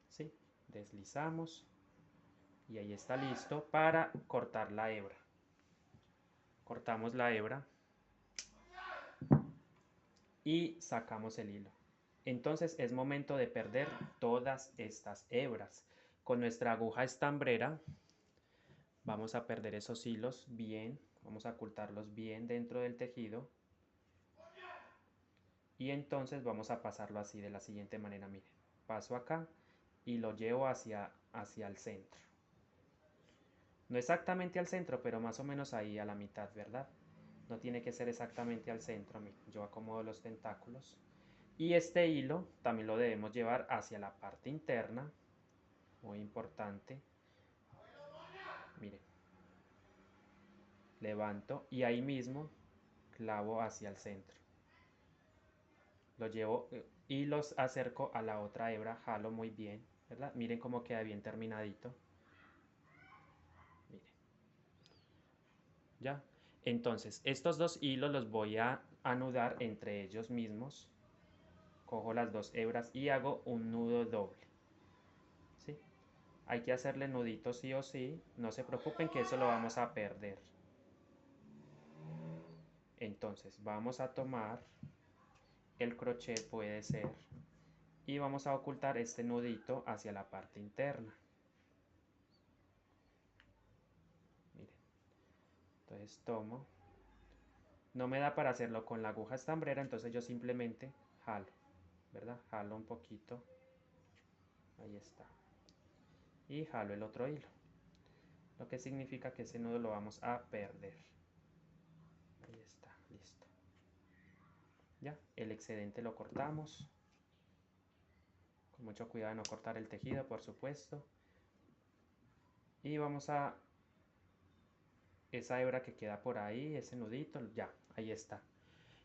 ¿Sí? Deslizamos y ahí está listo para cortar la hebra. Cortamos la hebra y sacamos el hilo. Entonces es momento de perder todas estas hebras. Con nuestra aguja estambrera vamos a perder esos hilos bien, vamos a ocultarlos bien dentro del tejido. Y entonces vamos a pasarlo así de la siguiente manera, miren. Paso acá y lo llevo hacia el centro. No exactamente al centro, pero más o menos ahí a la mitad, ¿verdad? No tiene que ser exactamente al centro. Miren, yo acomodo los tentáculos. Y este hilo también lo debemos llevar hacia la parte interna. Muy importante. Miren. Levanto y ahí mismo clavo hacia el centro. Lo llevo y los acerco a la otra hebra. Jalo muy bien, ¿verdad? Miren cómo queda bien terminadito. Miren. ¿Ya? Entonces, estos 2 hilos los voy a anudar entre ellos mismos. Cojo las 2 hebras y hago un nudo doble. ¿Sí? Hay que hacerle nudito sí o sí. No se preocupen que eso lo vamos a perder. Entonces, vamos a tomar el crochet, puede ser, y vamos a ocultar este nudito hacia la parte interna. Miren. Entonces tomo. No me da para hacerlo con la aguja estambrera, entonces yo simplemente jalo, ¿verdad? Jalo un poquito. Ahí está. Y jalo el otro hilo. Lo que significa que ese nudo lo vamos a perder. Ahí está, listo. Ya, el excedente lo cortamos. Con mucho cuidado de no cortar el tejido, por supuesto. Y vamos a esa hebra que queda por ahí, ese nudito, ya, ahí está.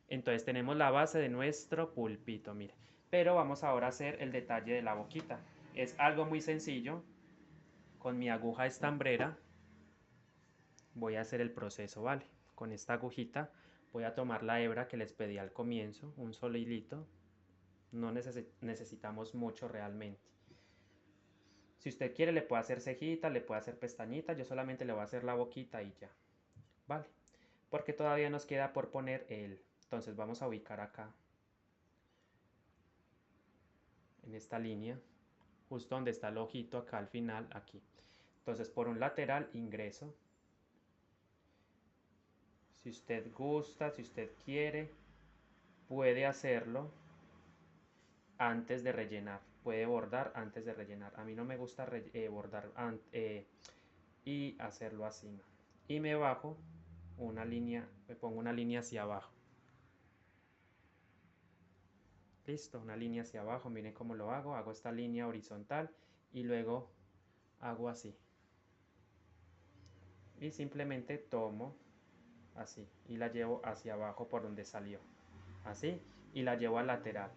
Entonces tenemos la base de nuestro pulpito, mire. Pero vamos ahora a hacer el detalle de la boquita. Es algo muy sencillo. Con mi aguja estambrera voy a hacer el proceso, ¿vale? Con esta agujita voy a tomar la hebra que les pedí al comienzo, un solo hilito. no necesitamos mucho realmente. Si usted quiere le puede hacer cejita, le puede hacer pestañita, yo solamente le voy a hacer la boquita y ya, ¿vale? Porque todavía nos queda por poner el... Entonces vamos a ubicar acá, en esta línea, justo donde está el ojito acá al final, aquí. Entonces por un lateral ingreso. Si usted gusta, si usted quiere, puede hacerlo antes de rellenar. Puede bordar antes de rellenar. A mí no me gusta bordar y hacerlo así, ¿no? Y me bajo una línea, me pongo una línea hacia abajo. Listo, una línea hacia abajo, miren cómo lo hago. Hago esta línea horizontal y luego hago así. Y simplemente tomo así y la llevo hacia abajo por donde salió. Así, y la llevo al lateral.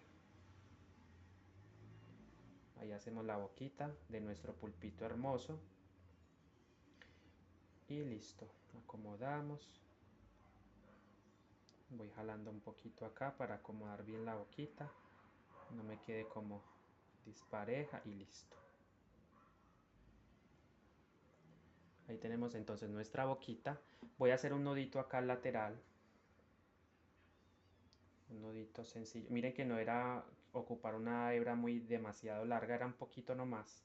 Ahí hacemos la boquita de nuestro pulpito hermoso. Y listo, acomodamos. Voy jalando un poquito acá para acomodar bien la boquita. No me quede como dispareja y listo. Ahí tenemos entonces nuestra boquita. Voy a hacer un nudito acá al lateral. Un nudito sencillo. Miren que no era ocupar una hebra muy demasiado larga, era un poquito nomás.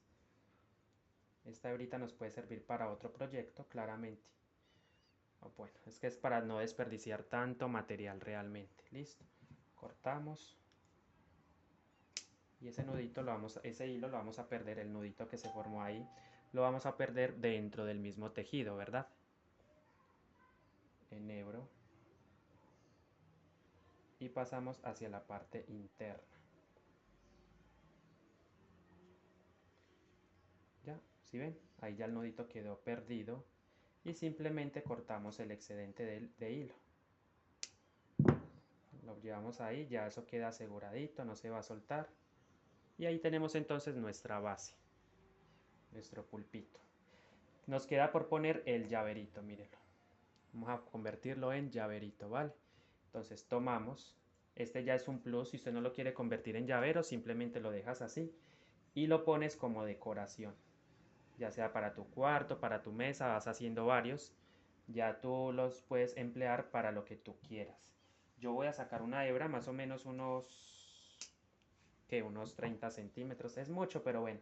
Esta hebrita nos puede servir para otro proyecto, claramente. Bueno, es que es para no desperdiciar tanto material realmente. Listo. Cortamos. Y ese nudito ese hilo lo vamos a perder, el nudito que se formó ahí, lo vamos a perder dentro del mismo tejido, ¿verdad? Enhebro. Y pasamos hacia la parte interna. ¿Ya? ¿Sí ven? Ahí ya el nudito quedó perdido. Y simplemente cortamos el excedente de hilo. Lo llevamos ahí, ya eso queda aseguradito, no se va a soltar. Y ahí tenemos entonces nuestra base, nuestro pulpito. Nos queda por poner el llaverito, mírenlo. Vamos a convertirlo en llaverito, ¿vale? Entonces tomamos, este ya es un plus, si usted no lo quiere convertir en llavero, simplemente lo dejas así y lo pones como decoración. Ya sea para tu cuarto, para tu mesa, vas haciendo varios. Ya tú los puedes emplear para lo que tú quieras. Yo voy a sacar una hebra, más o menos unos 30 centímetros. Es mucho, pero bueno,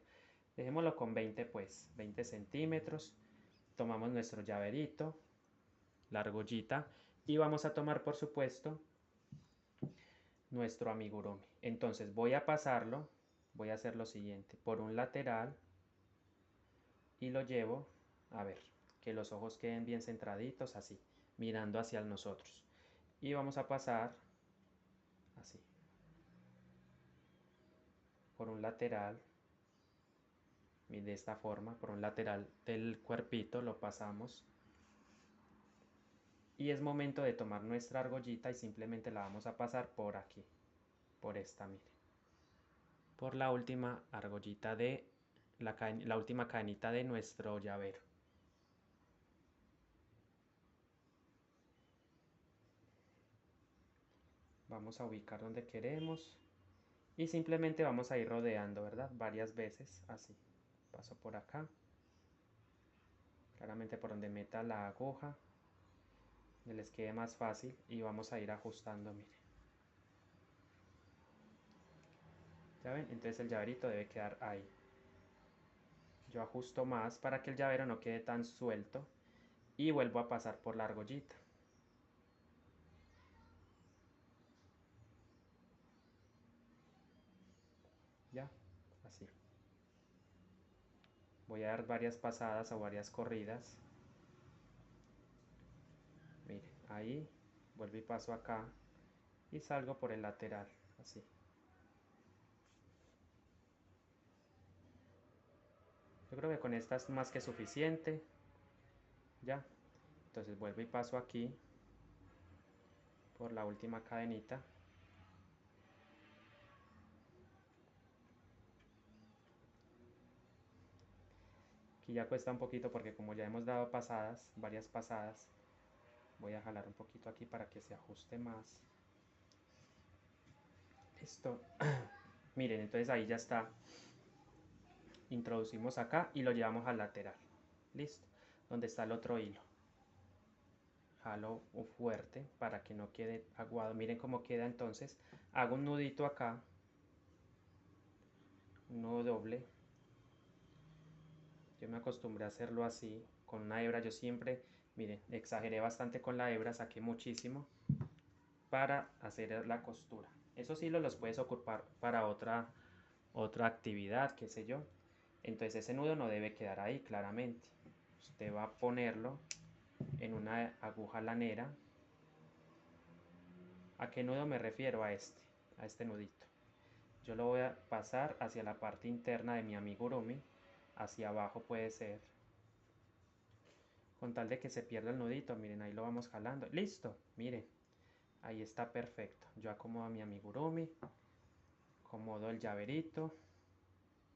dejémoslo con 20 pues, 20 centímetros. Tomamos nuestro llaverito, la argollita, y vamos a tomar, por supuesto, nuestro amigurumi. Entonces voy a pasarlo, voy a hacer lo siguiente, por un lateral, y lo llevo, a ver, que los ojos queden bien centraditos, así, mirando hacia nosotros. Y vamos a pasar así, por un lateral, de esta forma, por un lateral del cuerpito lo pasamos. Y es momento de tomar nuestra argollita y simplemente la vamos a pasar por aquí, por esta, mire. Por la última argollita de la última cadenita de nuestro llavero. Vamos a ubicar donde queremos y simplemente vamos a ir rodeando, ¿verdad? Varias veces, así. Paso por acá, claramente por donde meta la aguja, que les quede más fácil, y vamos a ir ajustando, mire. ¿Ya ven? Entonces el llaverito debe quedar ahí. Yo ajusto más para que el llavero no quede tan suelto y vuelvo a pasar por la argollita. Ya, así. Voy a dar varias pasadas o varias corridas. Mire, ahí, vuelvo y paso acá y salgo por el lateral, así. Yo creo que con esta es más que suficiente. Ya, entonces vuelvo y paso aquí por la última cadenita. Aquí ya cuesta un poquito porque como ya hemos dado pasadas, varias pasadas, voy a jalar un poquito aquí para que se ajuste más. Listo. Miren, entonces ahí ya está. Introducimos acá y lo llevamos al lateral. Listo. Donde está el otro hilo. Jalo fuerte para que no quede aguado. Miren cómo queda entonces. Hago un nudito acá. Un nudo doble. Yo me acostumbré a hacerlo así. Con una hebra yo siempre, miren, exageré bastante con la hebra. Saqué muchísimo para hacer la costura. Esos hilos los puedes ocupar para otra actividad, qué sé yo. Entonces ese nudo no debe quedar ahí claramente. Usted va a ponerlo en una aguja lanera. ¿A qué nudo me refiero? A este nudito. Yo lo voy a pasar hacia la parte interna de mi amigurumi, hacia abajo puede ser, con tal de que se pierda el nudito. Miren, ahí lo vamos jalando. Listo, miren, ahí está perfecto. Yo acomodo a mi amigurumi, acomodo el llaverito,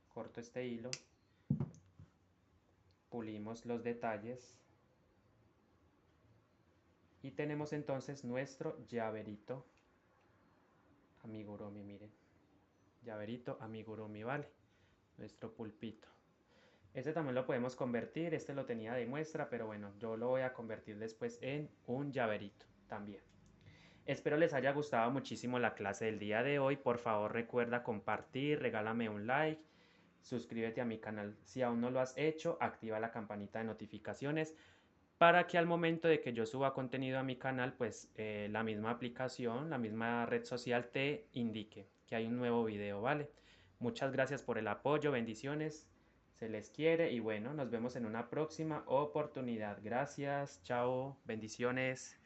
corto este hilo, pulimos los detalles y tenemos entonces nuestro llaverito amigurumi. Miren, llaverito amigurumi, vale, nuestro pulpito. Este también lo podemos convertir, este lo tenía de muestra, pero bueno, yo lo voy a convertir después en un llaverito también. Espero les haya gustado muchísimo la clase del día de hoy. Por favor recuerda compartir, regálame un like, suscríbete a mi canal si aún no lo has hecho, activa la campanita de notificaciones para que al momento de que yo suba contenido a mi canal, pues la misma aplicación, la misma red social te indique que hay un nuevo video, ¿vale? Muchas gracias por el apoyo, bendiciones, se les quiere y bueno, nos vemos en una próxima oportunidad. Gracias, chao, bendiciones.